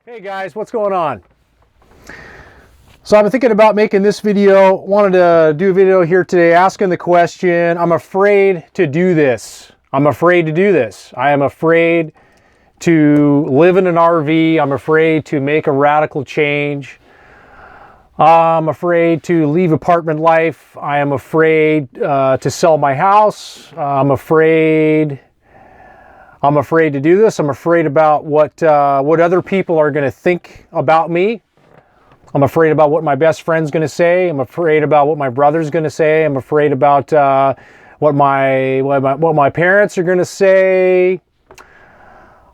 Hey guys, what's going on? So I've been thinking about making this video. Wanted to do a video here today asking the question, I'm afraid to do this. I'm afraid to do this. I am afraid to live in an RV. I'm afraid to make a radical change. I'm afraid to leave apartment life. I am afraid to sell my house. I'm afraid to do this. I'm afraid about what other people are going to think about me. I'm afraid about what my best friend's going to say. I'm afraid about what my brother's going to say. I'm afraid about what my parents are going to say.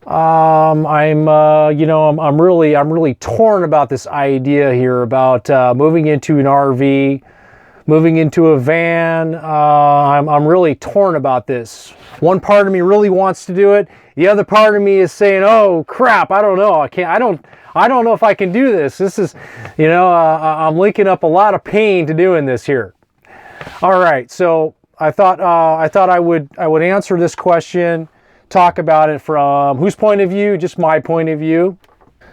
I'm really torn about this idea here about moving into an RV, moving into a van. I'm really torn about this. One part of me really wants to do it. The other part of me is saying, "Oh crap! I don't know. I don't know if I can do this. This is, I'm linking up a lot of pain to doing this here." All right. So I thought I would answer this question, talk about it from whose point of view? Just my point of view.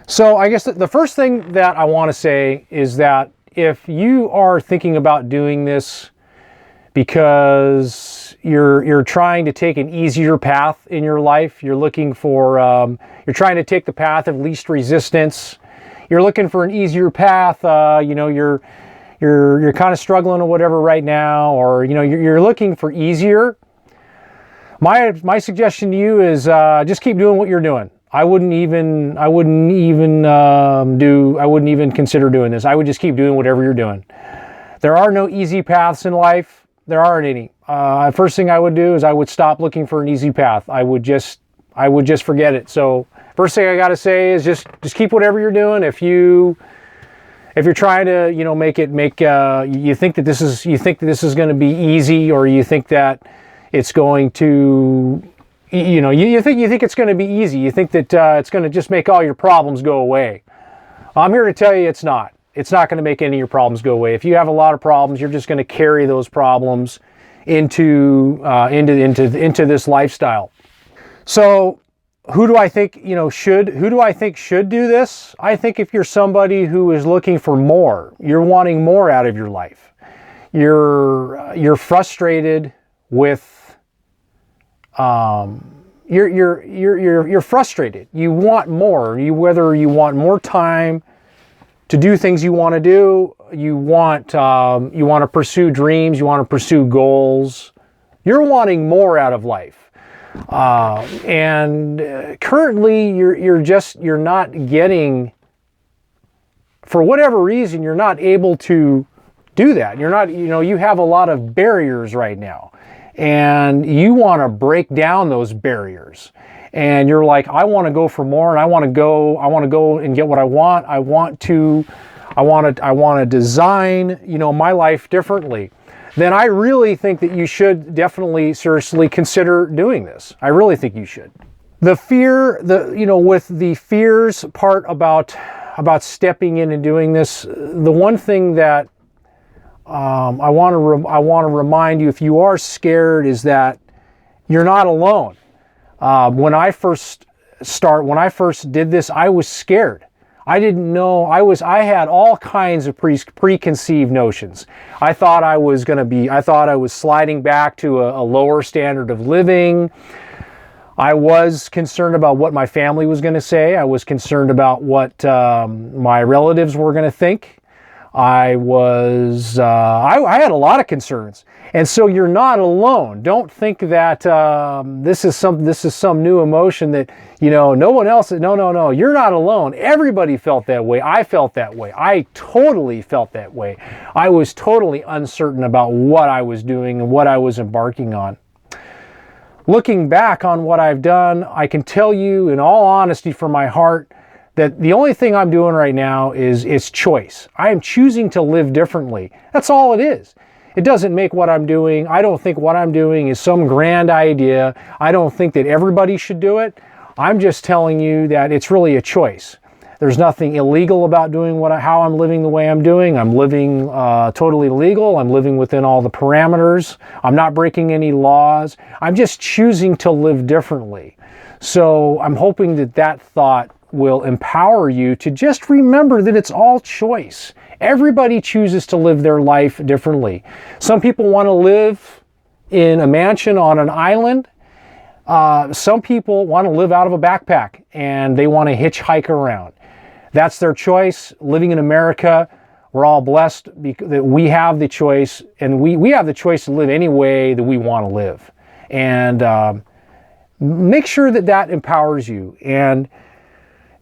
So I guess the first thing that I want to say is that if you are thinking about doing this because you're trying to take an easier path in your life, you're looking for you're trying to take the path of least resistance, you're looking for an easier path, you're kind of struggling or whatever right now, or you're looking for easier. My suggestion to you is just keep doing what you're doing. I wouldn't even consider doing this. I would just keep doing whatever you're doing. There are no easy paths in life. There aren't any. First thing I would do is I would stop looking for an easy path. I would just forget it. So first thing I got to say is just keep whatever you're doing. If you're trying to you think that this is going to be easy, or you think that it's going to you think it's going to be easy. You think that it's going to just make all your problems go away. I'm here to tell you it's not. It's not going to make any of your problems go away. If you have a lot of problems, you're just going to carry those problems into this lifestyle. So who do I think should do this? I think if you're somebody who is looking for more, you're wanting more out of your life. You're frustrated with you're frustrated. You want more. Whether you want more time to do things you want to do, you want to pursue dreams, you want to pursue goals. You're wanting more out of life, and currently you're not getting, for whatever reason, you're not able to do that. You're not, you have a lot of barriers right now, and you want to break down those barriers. And you're like, I want to go for more, and I want to go and get what I want. I want to design, my life differently. Then I really think that you should definitely seriously consider doing this. I really think you should. The fear, with the fears part about stepping in and doing this, the one thing that I want to remind you, if you are scared, is that you're not alone. When I first did this, I was scared. I didn't know. I had all kinds of preconceived notions. I thought I was sliding back to a lower standard of living. I was concerned about what my family was going to say. I was concerned about what my relatives were going to think. I had a lot of concerns. And so you're not alone. Don't think that this is some new emotion that, no one else. No. You're not alone. Everybody felt that way. I felt that way. I totally felt that way. I was totally uncertain about what I was doing and what I was embarking on. Looking back on what I've done, I can tell you in all honesty from my heart that the only thing I'm doing right now is choice. I am choosing to live differently. That's all it is. It doesn't make what I'm doing. I don't think what I'm doing is some grand idea. I don't think that everybody should do it. I'm just telling you that it's really a choice. There's nothing illegal about doing how I'm living the way I'm doing. I'm living totally legal. I'm living within all the parameters. I'm not breaking any laws. I'm just choosing to live differently. So I'm hoping that thought will empower you to just remember that it's all choice. Everybody chooses to live their life differently. Some people want to live in a mansion on an island. Some people want to live out of a backpack and they want to hitchhike around. That's their choice. Living in America, we're all blessed that we have the choice, and we have the choice to live any way that we want to live. And make sure that that empowers you, and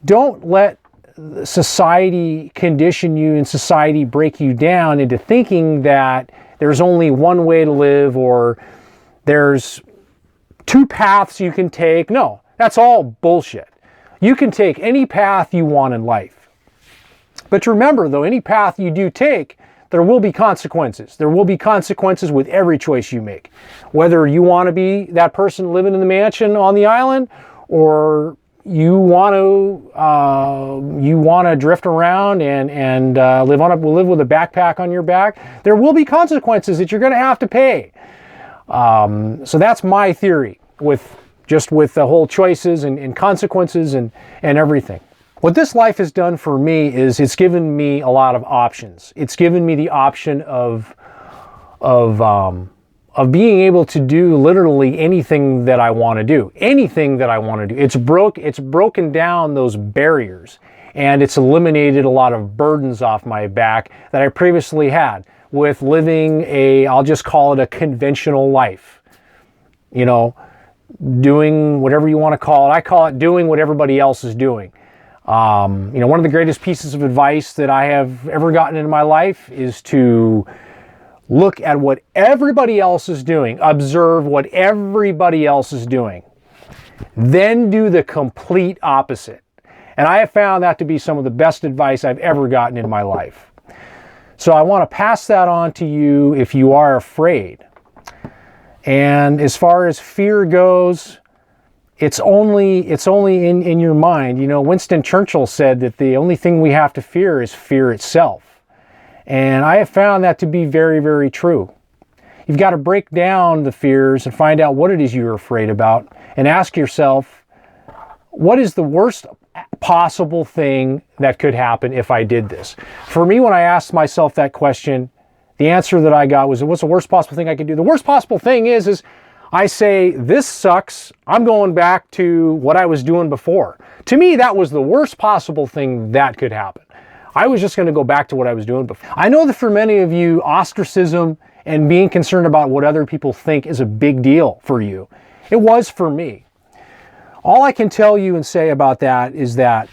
don't let society condition you and society break you down into thinking that there's only one way to live or there's two paths you can take. No, that's all bullshit. You can take any path you want in life. But remember, though, any path you do take, there will be consequences. There will be consequences with every choice you make. Whether you want to be that person living in the mansion on the island, or you want to drift around and live with a backpack on your back, there will be consequences that you're going to have to pay. So that's my theory with the whole choices and consequences and everything. What this life has done for me is it's given me a lot of options. It's given me the option of being able to do literally anything that I want to do. Anything that I want to do. It's broken down those barriers, and it's eliminated a lot of burdens off my back that I previously had with living I'll just call it a conventional life. You know, doing whatever you want to call it. I call it doing what everybody else is doing. One of the greatest pieces of advice that I have ever gotten in my life is to look at what everybody else is doing, observe what everybody else is doing, then do the complete opposite. And I have found that to be some of the best advice I've ever gotten in my life. So I want to pass that on to you if you are afraid. And as far as fear goes, it's only in your mind. You know, Winston Churchill said that the only thing we have to fear is fear itself. And I have found that to be very, very true. You've got to break down the fears and find out what it is you're afraid about and ask yourself, what is the worst possible thing that could happen if I did this? For me, when I asked myself that question, the answer that I got was, what's the worst possible thing I could do? The worst possible thing is I say, this sucks. I'm going back to what I was doing before. To me, that was the worst possible thing that could happen. I was just going to go back to what I was doing before. I know that for many of you, ostracism and being concerned about what other people think is a big deal for you. It was for me. All I can tell you and say about that is that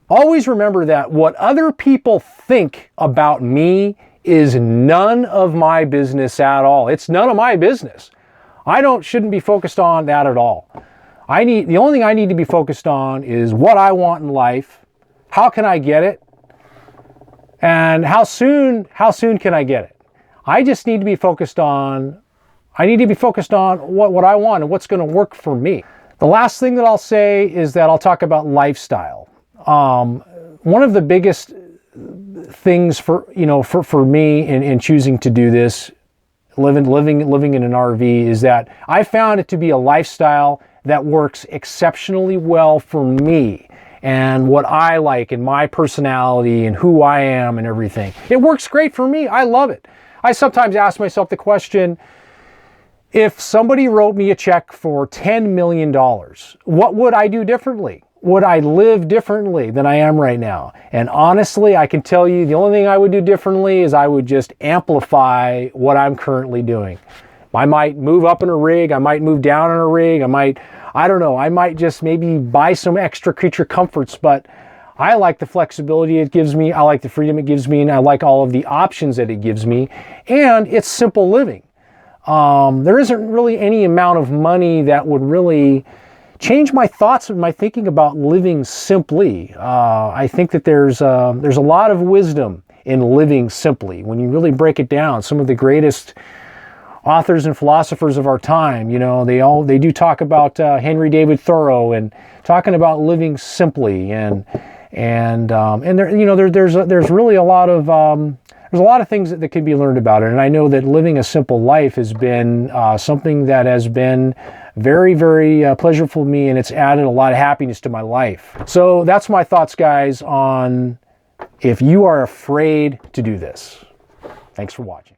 always remember that what other people think about me is none of my business at all. It's none of my business. Shouldn't be focused on that at all. The only thing I need to be focused on is what I want in life. How can I get it? And how soon can I get it? I just need to be focused on what I want and what's going to work for me. The last thing that I'll say is that I'll talk about lifestyle. One of the biggest things for me in choosing to do this, living in an RV, is that I found it to be a lifestyle that works exceptionally well for me and what I like and my personality and who I am and everything. It works great for me. I love it. I sometimes ask myself the question, if somebody wrote me a check for $10 million, what would I do differently? Would I live differently than I am right now? And honestly, I can tell you the only thing I would do differently is I would just amplify what I'm currently doing. I might move up in a rig. I might move down in a rig. I might just maybe buy some extra creature comforts, but I like the flexibility it gives me. I like the freedom it gives me, and I like all of the options that it gives me. And it's simple living. There isn't really any amount of money that would really change my thoughts and my thinking about living simply. I think that there's a lot of wisdom in living simply. When you really break it down, some of the greatest authors and philosophers of our time, they do talk about Henry David Thoreau and talking about living simply and there's really a lot of there's a lot of things that can be learned about it. And I know that living a simple life has been something that has been very, very pleasurable for me, and it's added a lot of happiness to my life. So that's my thoughts, guys, on if you are afraid to do this. Thanks for watching.